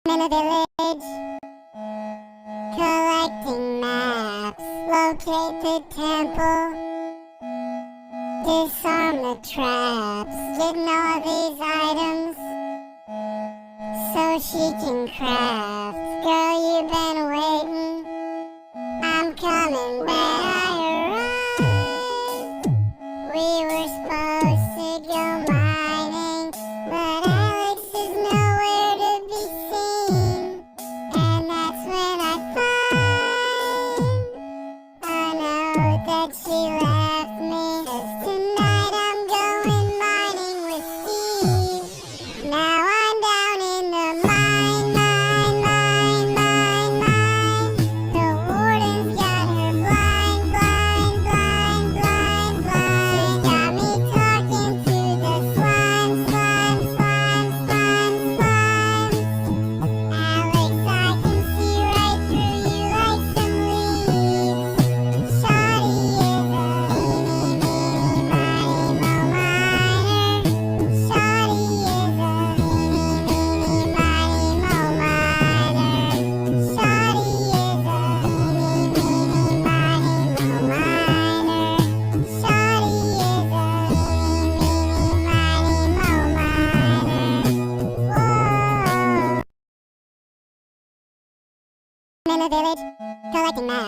In a village, collecting maps, locate the temple, disarm the traps, ignore these items, so she can craft. Girl, you've been waiting, I'm coming back. I arrived. We were supposed to go mining, but Alex is nowhere to be seen. And that's when I find a note that she left me. 'Cause tonight I'm going mining with Steve. Now I'm down in the mine. The warden's got her blind. She's got me talking to the slime. Alex, I can see right through you like some leaves. Shawty is a meeny, miny, mo miner. Shawty is a meeny, miny, mo miner. Shawty is a meeny, miny, mo miner. Shawty is a meeny, miny, mo miner. Whoa. I'm in a village, collecting maps.